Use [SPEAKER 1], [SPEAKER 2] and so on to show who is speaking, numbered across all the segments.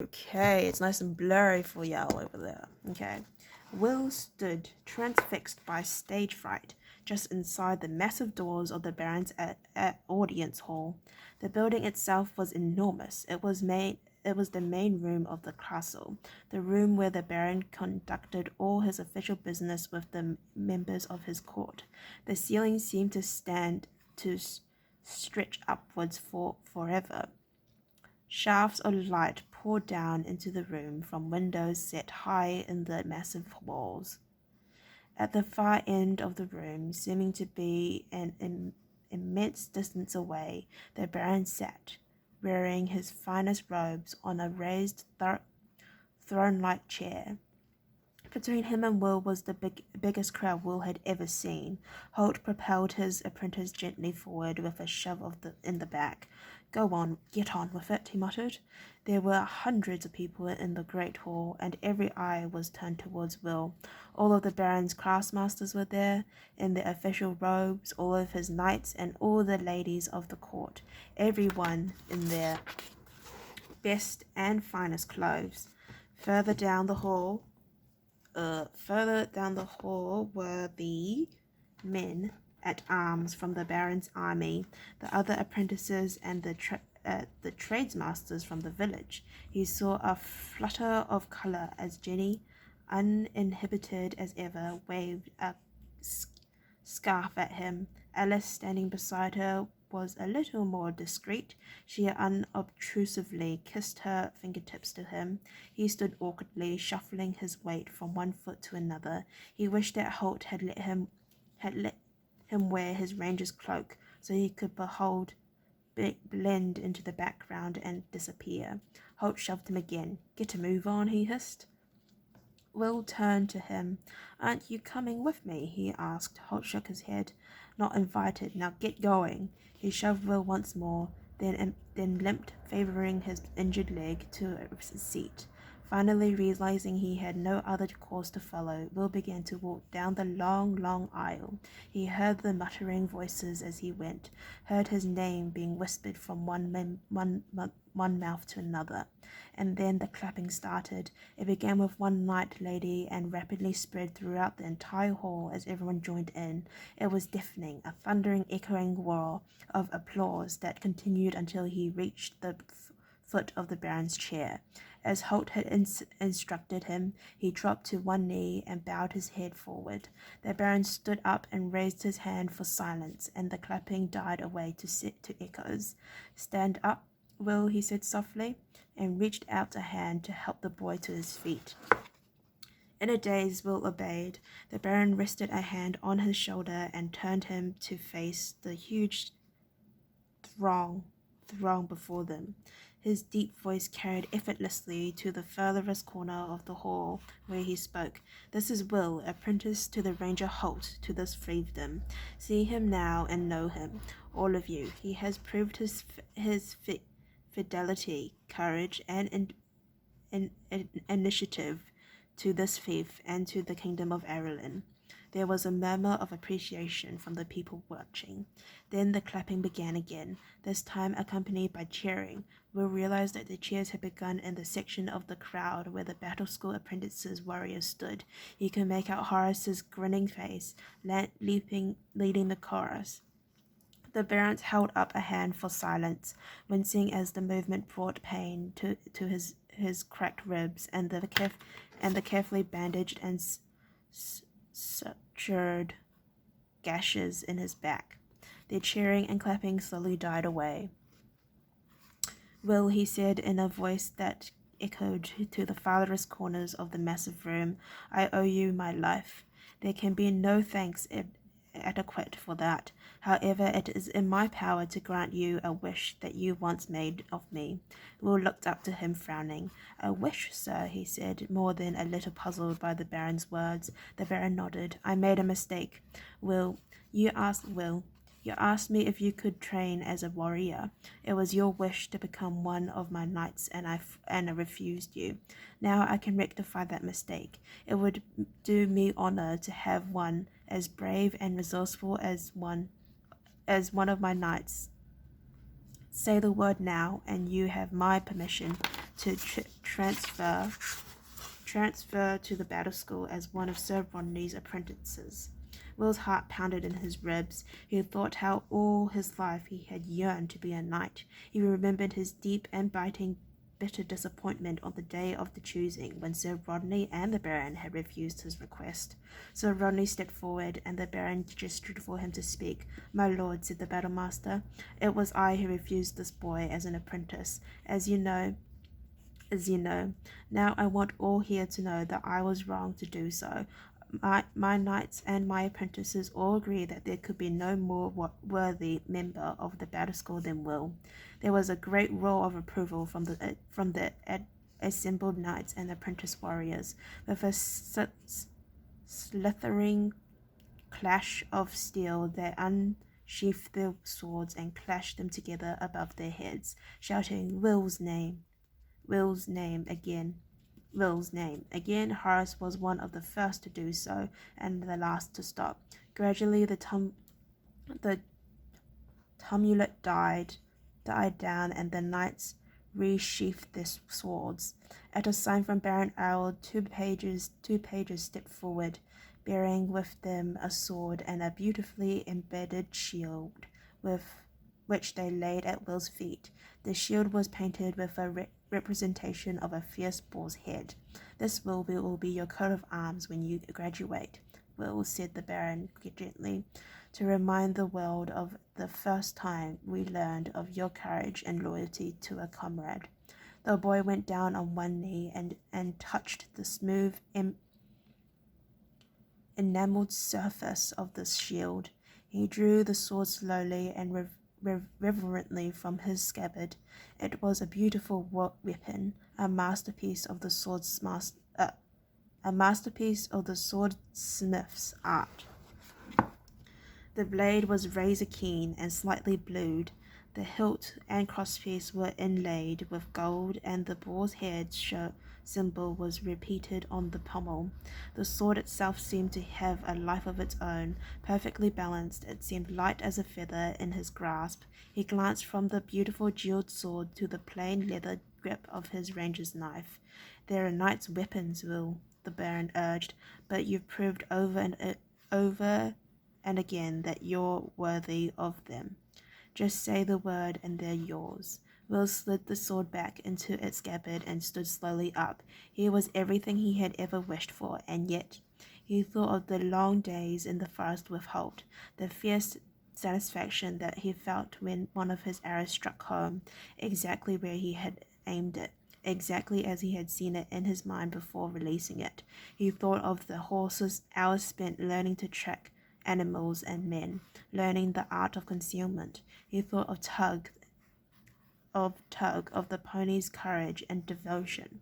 [SPEAKER 1] Okay, it's nice and blurry for y'all over there. Okay. Will stood transfixed by stage fright just inside the massive doors of the Baron's audience hall. The building itself was enormous. It was the main room of the castle, the room where the Baron conducted all his official business with the members of his court. The ceiling seemed to stretch upwards for forever. Shafts of light poured down into the room from windows set high in the massive walls. At the far end of the room, seeming to be an immense distance away, the Baron sat, wearing his finest robes on a raised throne-like chair. Between him and Will was the biggest crowd Will had ever seen. Holt propelled his apprentice gently forward with a shove in the back. "Go on, get on with it," he muttered. There were hundreds of people in the great hall, and every eye was turned towards Will. All of the Baron's craftsmasters were there, in their official robes, all of his knights, and all the ladies of the court, everyone in their best and finest clothes. Further down the hall were the men at arms from the Baron's army, the other apprentices, and the tradesmasters from the village. He saw a flutter of colour as Jenny, uninhibited as ever, waved a scarf at him. Alice, standing beside her, was a little more discreet. She unobtrusively kissed her fingertips to him. He stood awkwardly, shuffling his weight from one foot to another. He wished that Holt had let him wear his ranger's cloak, so he could blend into the background and disappear. Holt shoved him again. "Get a move on," he hissed. Will turned to him. "Aren't you coming with me?" he asked. Holt shook his head. "Not invited. Now get going." He shoved Will once more, then limped, favouring his injured leg, to a seat. Finally, realizing he had no other course to follow, Will began to walk down the long aisle. He heard the muttering voices as he went, heard his name being whispered from one mouth to another, and then the clapping started. It began with one knight lady and rapidly spread throughout the entire hall as everyone joined in. It was deafening, a thundering, echoing roar of applause that continued until he reached the foot of the Baron's chair. As Holt had instructed him, he dropped to one knee and bowed his head forward. The Baron stood up and raised his hand for silence, and the clapping died away to echoes. "Stand up, Will," he said softly, and reached out a hand to help the boy to his feet. In a daze, Will obeyed. The Baron rested a hand on his shoulder and turned him to face the huge throng before them. His deep voice carried effortlessly to the furthest corner of the hall, where he spoke. "This is Will, apprentice to the Ranger Holt, to this fiefdom. See him now and know him, all of you. He has proved his fidelity, courage, and initiative to this fief and to the kingdom of Arelin." There was a murmur of appreciation from the people watching. Then the clapping began again, this time accompanied by cheering. Will realized that the cheers had begun in the section of the crowd where the battle school apprentices warriors stood. He could make out Horace's grinning face, leading the chorus. The Baron held up a hand for silence, wincing as the movement brought pain to his cracked ribs and the carefully bandaged and sutured gashes in his back. The cheering and clapping slowly died away. "Will," he said in a voice that echoed to the farthest corners of the massive room, "I owe you my life. There can be no thanks adequate for that. However, it is in my power to grant you a wish that you once made of me." Will looked up to him, frowning. "A wish, sir," he said, more than a little puzzled by the Baron's words. The Baron nodded. "I made a mistake. You asked me if you could train as a warrior. It was your wish to become one of my knights, and I refused you. Now I can rectify that mistake. It would do me honor to have one as brave and resourceful as one of my knights. Say the word now, and you have my permission to transfer to the battle school as one of Sir Rodney's apprentices. Will's heart pounded in his ribs. He thought how all his life he had yearned to be a knight. He remembered his deep and bitter disappointment on the day of the choosing, when Sir Rodney and the Baron had refused his request. Sir Rodney stepped forward, and the Baron gestured for him to speak. "My lord," said the battlemaster, "it was I who refused this boy as an apprentice, as you know. Now I want all here to know that I was wrong to do so. My knights and my apprentices all agree that there could be no more worthy member of the battle school than Will." There was a great roar of approval from the assembled knights and apprentice warriors. With a slithering clash of steel, they unsheathed their swords and clashed them together above their heads, shouting, "Will's name! Will's name again! Will's name again!" Horace was one of the first to do so, and the last to stop. Gradually the tumult died down, and the knights resheathed their swords. At a sign from Baron Errol, two pages stepped forward, bearing with them a sword and a beautifully embedded shield, which they laid at Will's feet. The shield was painted with a representation of a fierce boar's head. "This will be your coat of arms when you graduate, Will," said the Baron gently, "to remind the world of the first time we learned of your courage and loyalty to a comrade." The boy went down on one knee and touched the smooth, enameled surface of the shield. He drew the sword slowly and reverently from his scabbard. It was a beautiful weapon, a masterpiece of the swordsmith's art. The blade was razor keen and slightly blued. The hilt and crosspiece were inlaid with gold, and the boar's head symbol was repeated on the pommel. The sword itself seemed to have a life of its own, perfectly balanced. It seemed light as a feather in his grasp. He glanced from the beautiful jeweled sword to the plain leather grip of his ranger's knife. "There are knight's weapons, Will," the Baron urged, "but you've proved over and again that you're worthy of them. Just say the word and they're yours." Will slid the sword back into its scabbard and stood slowly up. He was everything he had ever wished for, and yet he thought of the long days in the forest with Holt, the fierce satisfaction that he felt when one of his arrows struck home, exactly where he had aimed it, exactly as he had seen it in his mind before releasing it. He thought of the hours spent learning to track animals and men, learning the art of concealment. He thought of Tug, of the pony's courage and devotion.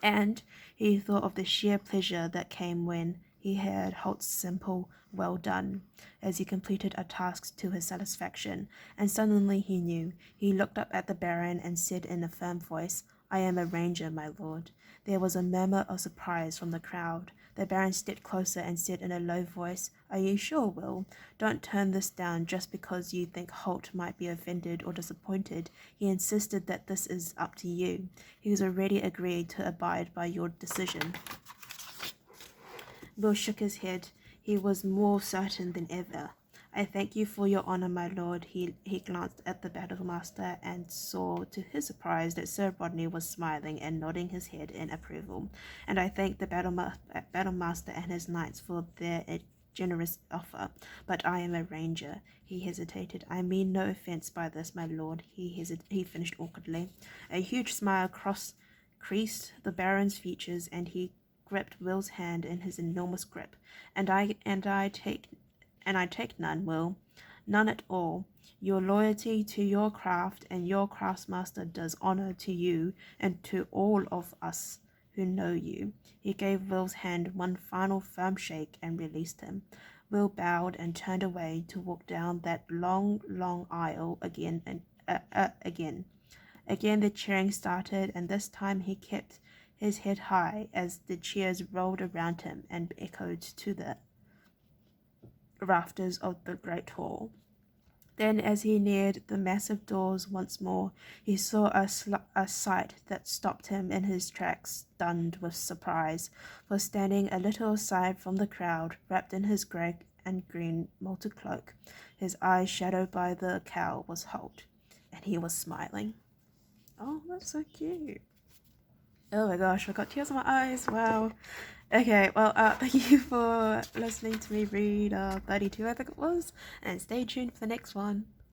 [SPEAKER 1] And he thought of the sheer pleasure that came when he heard Holt's simple "well done" as he completed a task to his satisfaction. And suddenly he knew. He looked up at the Baron and said in a firm voice, "I am a ranger, my lord." There was a murmur of surprise from the crowd. The Baron stepped closer and said in a low voice, "Are you sure, Will? Don't turn this down just because you think Holt might be offended or disappointed. He insisted that this is up to you. He's already agreed to abide by your decision." Will shook his head. He was more certain than ever. "I thank you for your honor, my lord." He glanced at the battlemaster and saw to his surprise that Sir Rodney was smiling and nodding his head in approval. "And I thank the battlemaster and his knights for their generous offer. But I am a ranger." He hesitated. "I mean no offense by this, my lord," he finished awkwardly. A huge smile creased the Baron's features, and he gripped Will's hand in his enormous grip. And I take none, Will. None at all. Your loyalty to your craft and your craftsmaster does honor to you and to all of us who know you." He gave Will's hand one final firm shake and released him. Will bowed and turned away to walk down that long, long aisle again. Again the cheering started, and this time he kept his head high as the cheers rolled around him and echoed to the rafters of the great hall. Then, as he neared the massive doors once more, he saw a sight that stopped him in his tracks, stunned with surprise. For standing a little aside from the crowd, wrapped in his grey and green molted cloak, his eyes shadowed by the cowl, was Holt, and he was smiling. Oh, that's so cute. Oh my gosh, I got tears in my eyes. Wow. Okay, well, thank you for listening to me read 32, I think it was, and stay tuned for the next one.